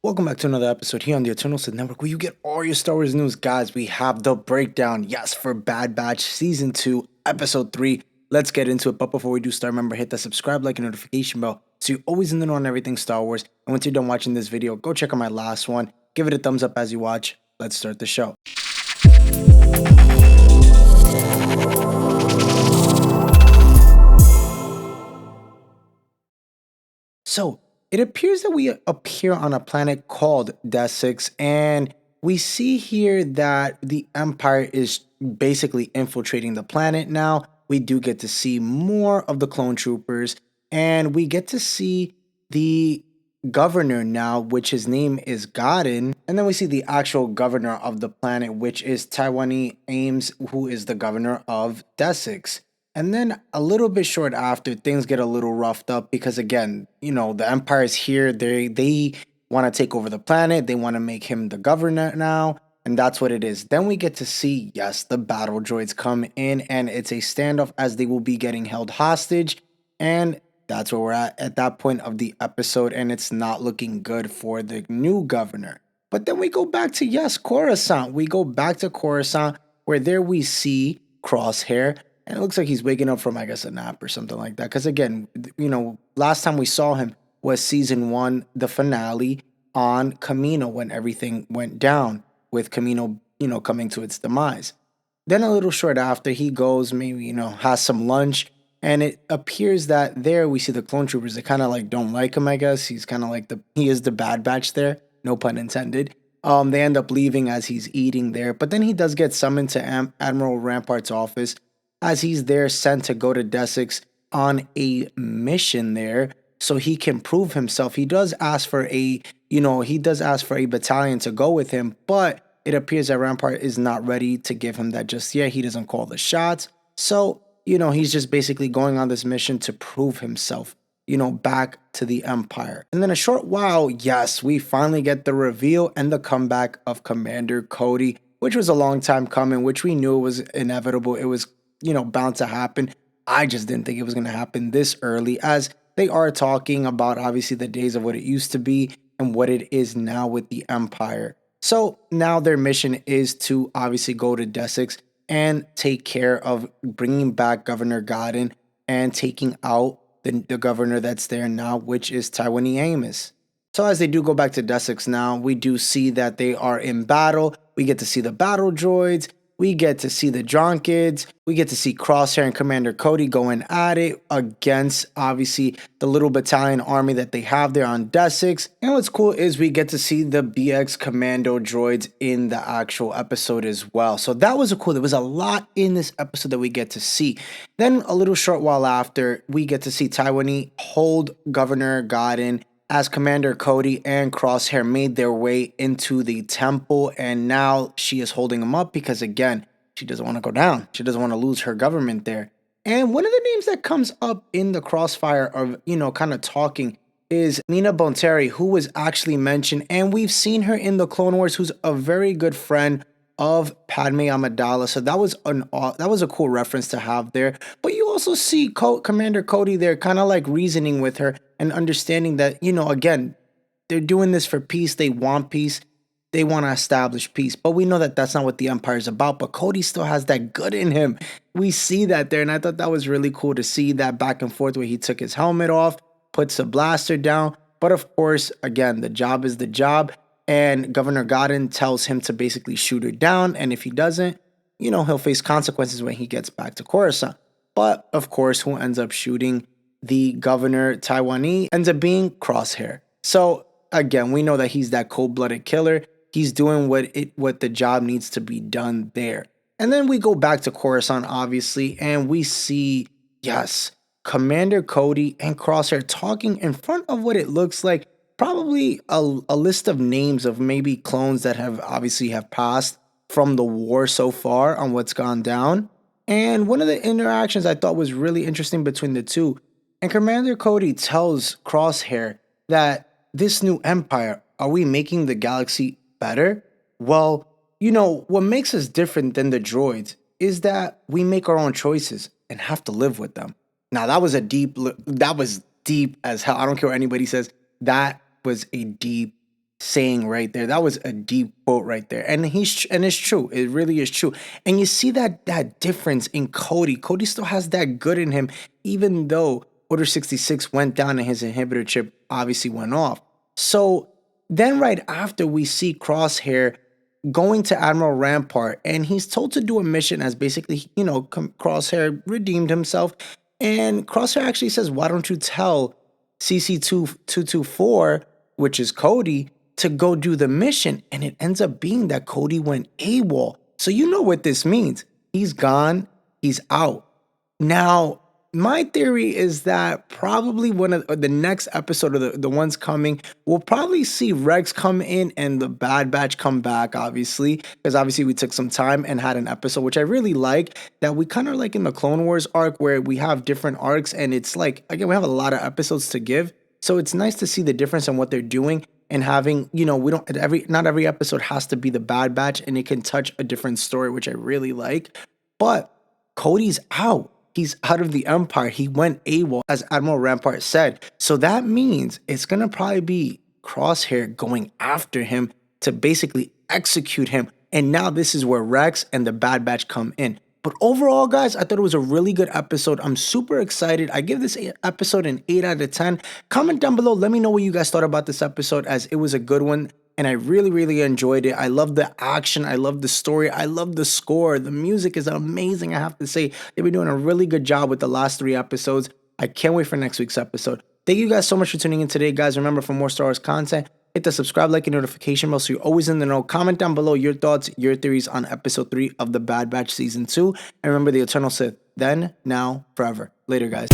Welcome back to another episode here on the Eternal Sith Network, where you get all your Star Wars news. Guys, we have the breakdown, yes, for Bad Batch Season 2, Episode 3. Let's get into it, but before we do start, remember, hit that subscribe, like, and notification bell so you're always in the know on everything Star Wars. And once you're done watching this video, go check out my last one. Give it a thumbs up as you watch. Let's start the show. So, it appears that we appear on a planet called Desix, and we see here that the Empire is basically infiltrating the planet now. We do get to see more of the clone troopers, and we get to see the governor now, which his name is Grotton. And then we see the actual governor of the planet, which is Tawni Ames, who is the governor of Desix. And then a little bit short after, things get a little roughed up because again, the Empire is here. They want to take over the planet. They want to make him the governor now. And that's what it is. Then we get to see, yes, the battle droids come in, and it's a standoff as they will be getting held hostage. And that's where we're at that point of the episode, and it's not looking good for the new governor. But then we go back to, yes, Coruscant. We go back to Coruscant, where there we see Crosshair. And it looks like he's waking up from, I guess, a nap or something like that. Because again, last time we saw him was season 1, the finale on Kamino, when everything went down with Kamino, coming to its demise. Then a little short after, he goes, maybe, has some lunch. And it appears that there we see the clone troopers. They kind of like don't like him, I guess. He's kind of like he is the Bad Batch there. No pun intended. They end up leaving as he's eating there. But then he does get summoned to Admiral Rampart's office, as he's there sent to go to Desix on a mission there so he can prove himself. He does ask for a battalion to go with him, but it appears that Rampart is not ready to give him that just yet. He doesn't call the shots. So, he's just basically going on this mission to prove himself, back to the Empire. And then a short while, yes, we finally get the reveal and the comeback of Commander Cody, which was a long time coming, which we knew was inevitable. It was bound to happen. I just didn't think it was going to happen this early, as they are talking about obviously the days of what it used to be and what it is now with the Empire. So now their mission is to obviously go to Desix and take care of bringing back Governor Grotton and taking out the governor that's there now, which is Tawni Ames. So as they do go back to Desix now, we do see that they are in battle. We get to see the battle droids. We get to see the Dronkids. We get to see Crosshair and Commander Cody going at it against, obviously, the little battalion army that they have there on Desix. And what's cool is we get to see the BX Commando droids in the actual episode as well. So that was cool. There was a lot in this episode that we get to see. Then a little short while after, we get to see Tawni hold Governor Grotton as Commander Cody and Crosshair made their way into the temple, and now she is holding him up because, again, she doesn't want to go down. She doesn't want to lose her government there. And one of the names that comes up in the crossfire of, kind of talking is Mina Bonteri, who was actually mentioned, and we've seen her in the Clone Wars, who's a very good friend of Padme Amidala. So that was a cool reference to have there. But you also see Commander Cody there kind of like reasoning with her and understanding that, again, they're doing this for peace. They want peace. They want to establish peace. But we know that that's not what the Empire is about. But Cody still has that good in him. We see that there. And I thought that was really cool to see that back and forth where he took his helmet off, puts a blaster down. But of course, again, the job is the job. And Governor Grotton tells him to basically shoot her down. And if he doesn't, he'll face consequences when he gets back to Coruscant. But of course, who ends up shooting the governor, Tawni, ends up being Crosshair. So again, we know that he's that cold-blooded killer. He's doing what the job needs to be done there. And then we go back to Coruscant, obviously, and we see, yes, Commander Cody and Crosshair talking in front of what it looks like probably a list of names of maybe clones that have passed from the war so far on what's gone down. And one of the interactions I thought was really interesting between the two. And Commander Cody tells Crosshair that this new empire, are we making the galaxy better? Well, what makes us different than the droids is that we make our own choices and have to live with them. Now, that was deep as hell. I don't care what anybody says. That was a deep saying right there. That was a deep quote right there. And it's true. It really is true. And you see that difference in Cody. Cody still has that good in him, even though Order 66 went down and his inhibitor chip obviously went off. So then right after we see Crosshair going to Admiral Rampart, and he's told to do a mission as basically, Crosshair redeemed himself. And Crosshair actually says, why don't you tell CC224, which is Cody, to go do the mission? And it ends up being that Cody went AWOL. So you know what this means. He's gone. He's out. Now, my theory is that probably one of the next episode of the ones coming, we'll probably see Rex come in and the Bad Batch come back, obviously, because obviously we took some time and had an episode, which I really like, that we kind of like in the Clone Wars arc where we have different arcs and it's like, again, we have a lot of episodes to give. So it's nice to see the difference in what they're doing and having, not every episode has to be the Bad Batch and it can touch a different story, which I really like. But Cody's out. He's out of the Empire. He went AWOL, as Admiral Rampart said. So that means it's going to probably be Crosshair going after him to basically execute him. And now this is where Rex and the Bad Batch come in. But overall, guys, I thought it was a really good episode. I'm super excited. I give this episode an 8 out of 10. Comment down below. Let me know what you guys thought about this episode, as it was a good one. And I really, really enjoyed it. I love the action. I love the story. I love the score. The music is amazing, I have to say. They've been doing a really good job with the last 3 episodes. I can't wait for next week's episode. Thank you guys so much for tuning in today, guys. Remember, for more Star Wars content, hit the subscribe, like, and notification bell so you're always in the know. Comment down below your thoughts, your theories on episode 3 of The Bad Batch Season 2. And remember, the Eternal Sith, then, now, forever. Later, guys.